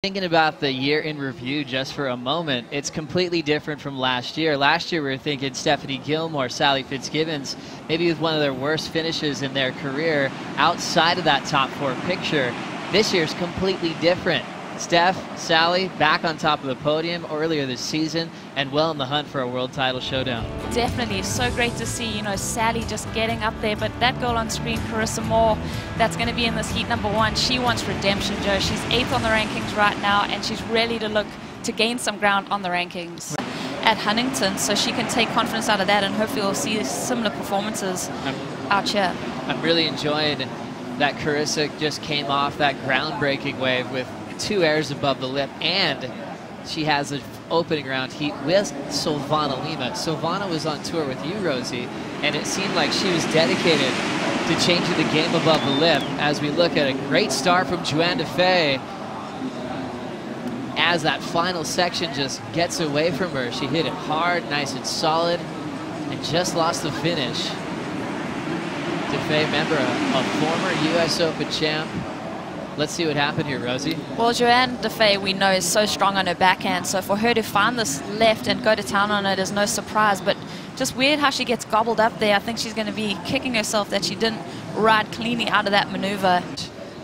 Thinking about the year in review just for a moment, it's completely different from last year. Last year we were thinking Stephanie Gilmore, Sally Fitzgibbons, maybe with one of their worst finishes in their career outside of that top four picture. This year's completely different. Steph, Sally, back on top of the podium earlier this season and well in the hunt for a world title showdown. Definitely, so great to see, you know, Sally just getting up there, but that girl on screen, Carissa Moore, that's going to be in this heat number one. She wants redemption, Joe. She's 8th on the rankings right now, and she's ready to look to gain some ground on the rankings at Huntington, so she can take confidence out of that, and hopefully we'll see similar performances out here. I'm really enjoying that Carissa just came off that groundbreaking wave with 2 airs above the lip, and she has an opening round heat with Silvana Lima. Silvana was on tour with you, Rosie, and it seemed like she was dedicated to changing the game above the lip as we look at a great start from Johanne Defay. As that final section just gets away from her, she hit it hard, nice and solid, and just lost the finish. Defay, remember, a former US Open champ. Let's see what happened here, Rosie. Well, Johanne Defay, we know, is so strong on her backhand, so for her to find this left and go to town on it is no surprise, but just weird how she gets gobbled up there. I think she's going to be kicking herself that she didn't ride cleanly out of that maneuver.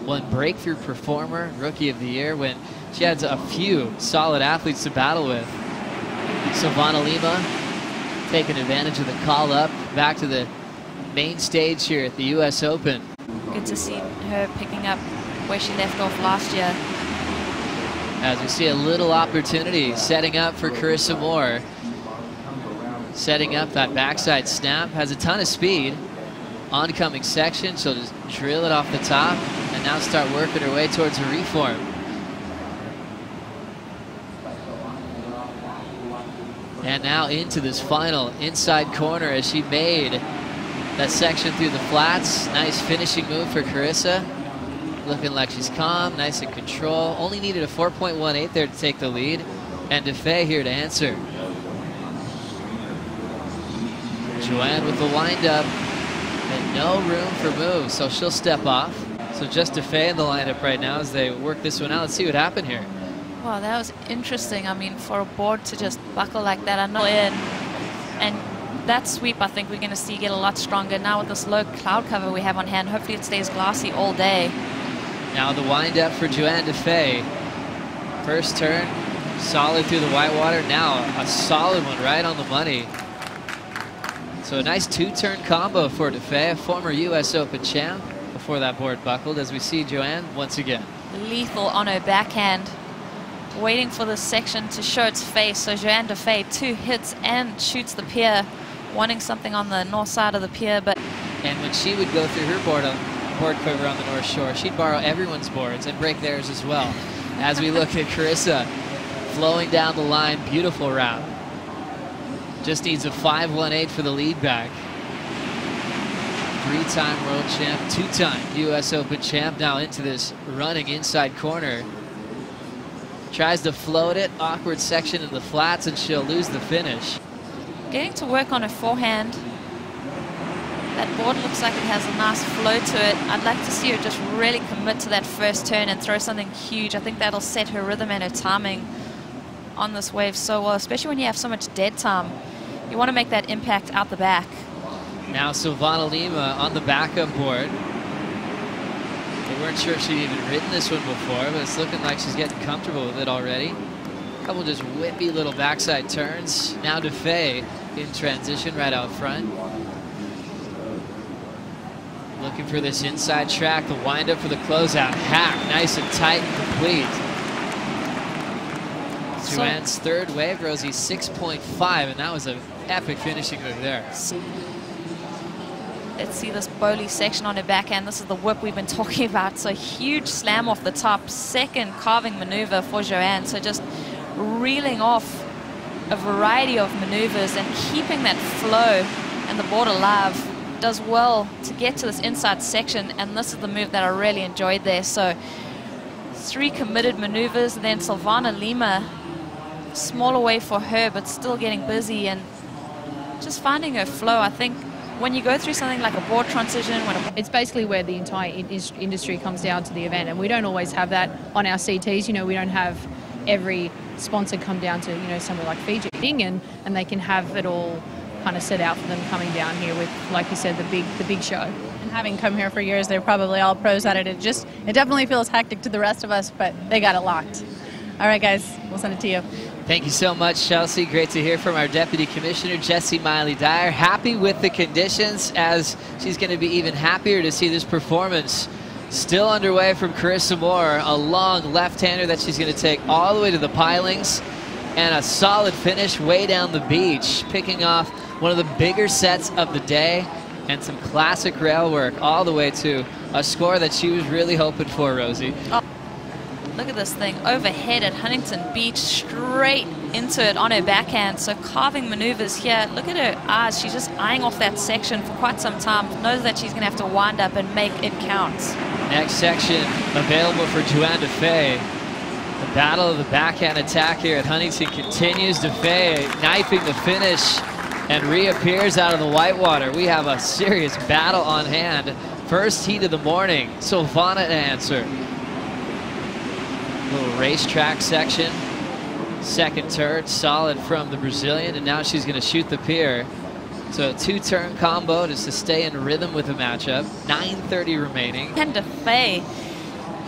One breakthrough performer, rookie of the year, when she has a few solid athletes to battle with. Silvana Lima taking advantage of the call up, back to the main stage here at the US Open. Good to see her picking up where she left off last year. As we see a little opportunity setting up for Carissa Moore. Setting up that backside snap, has a ton of speed. Oncoming section, she'll just drill it off the top and now start working her way towards a reform. And now into this final inside corner as she made that section through the flats. Nice finishing move for Carissa. Looking like she's calm, nice in control. Only needed a 4.18 there to take the lead. And Defay here to answer. Johanne with the windup. And no room for moves, so she'll step off. So just Defay in the lineup right now as they work this one out. Let's see what happened here. Wow, that was interesting. I mean, for a board to just buckle like that, I know in. And that sweep, I think we're going to see get a lot stronger. Now with this low cloud cover we have on hand, hopefully it stays glassy all day. Now the wind-up for Johanne Defay. First turn, solid through the whitewater. Now a solid one right on the money. So a nice 2-turn combo for Defay, a former US Open champ, before that board buckled, as we see Johanne once again. Lethal on her backhand, waiting for this section to show its face. So Johanne Defay, 2 hits and shoots the pier, wanting something on the north side of the pier. But and when she would go through her board quiver on the North Shore, she'd borrow everyone's boards and break theirs as well. As we look at Carissa flowing down the line, beautiful route. Just needs a 5.18 for the lead back. 3-time world champ, 2-time US Open champ, now into this running inside corner. Tries to float it, awkward section in the flats, and she'll lose the finish. Getting to work on her forehand. That board looks like it has a nice flow to it. I'd like to see her just really commit to that first turn and throw something huge. I think that'll set her rhythm and her timing on this wave so well, especially when you have so much dead time. You want to make that impact out the back. Now Silvana Lima on the backup board. They weren't sure if she'd even ridden this one before, but it's looking like she's getting comfortable with it already. A couple just whippy little backside turns. Now Defay in transition right out front. Looking for this inside track, the windup for the closeout. Hack, nice and tight and complete. Johanne's third wave, Rosie, 6.5, and that was an epic finishing move there. Let's see this bowly section on her backhand. This is the whip we've been talking about. So huge slam off the top, second carving maneuver for Johanne. So just reeling off a variety of maneuvers and keeping that flow and the board alive. Does well to get to this inside section, and this is the move that I really enjoyed there. So 3 committed maneuvers, then Silvana Lima, smaller wave for her, but still getting busy and just finding her flow. I think when you go through something like a board transition, it's basically where the entire industry comes down to the event, and we don't always have that on our CTs. You know, we don't have every sponsor come down to, you know, somewhere like Fiji, and they can have it all kind of set out for them coming down here with, like you said, the big show. And having come here for years, they're probably all pros at it. It definitely feels hectic to the rest of us, but they got it locked. All right, guys, we'll send it to you. Thank you so much, Chelsea. Great to hear from our Deputy Commissioner, Jessie Miley-Dyer. Happy with the conditions, as she's going to be even happier to see this performance still underway from Carissa Moore. A long left-hander that she's going to take all the way to the pilings, and a solid finish way down the beach, picking off one of the bigger sets of the day, and some classic rail work all the way to a score that she was really hoping for, Rosie. Oh. Look at this thing overhead at Huntington Beach, straight into it on her backhand. So carving maneuvers here. Look at her eyes. She's just eyeing off that section for quite some time. Knows that she's going to have to wind up and make it count. Next section available for Johanne Defay. The battle of the backhand attack here at Huntington continues. Defay knifing the finish and reappears out of the whitewater. We have a serious battle on hand. First heat of the morning. Silvana to answer. Little racetrack section. Second turn, solid from the Brazilian, and now she's going to shoot the pier. So a two-turn combo just to stay in rhythm with the matchup. 9:30 remaining. And Defay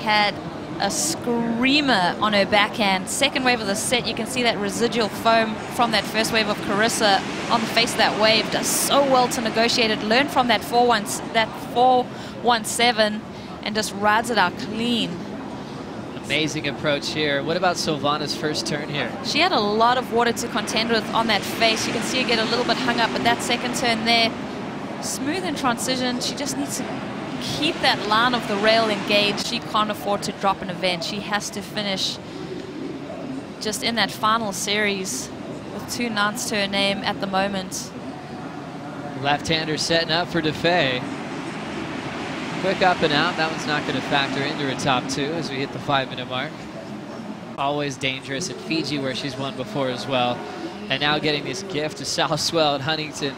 had a screamer on her backhand. Second wave of the set, you can see that residual foam from that first wave of Carissa on the face of that wave. Does so well to negotiate it. Learn from that 4-1-7 and just rides it out clean. Amazing approach here. What about Silvana's first turn here? She had a lot of water to contend with on that face. You can see her get a little bit hung up, but that second turn there, smooth in transition. She just needs to keep that line of the rail engaged. She can't afford to drop an event. She has to finish just in that final series with 2 nines to her name at the moment. Left-hander setting up for Defay. Quick up and out. That one's not going to factor into her top 2 as we hit the 5-minute mark. Always dangerous at Fiji, where she's won before as well. And now getting this gift to South Swell at Huntington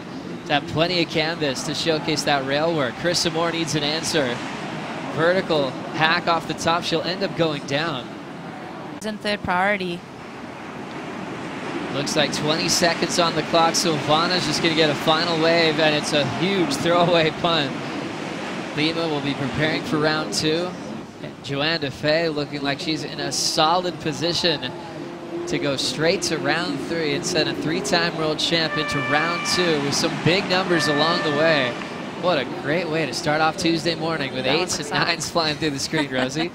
to have plenty of canvas to showcase that rail work. Carissa Moore needs an answer. Vertical hack off the top. She'll end up going down. It's in third priority. Looks like 20 seconds on the clock. Silvana's just going to get a final wave, and it's a huge throwaway punt. Lima will be preparing for round 2. And Johanne Defay looking like she's in a solid position to go straight to round 3 and send a 3-time world champ into round 2 with some big numbers along the way. What a great way to start off Tuesday morning with 8s and 9s flying through the screen, Rosie.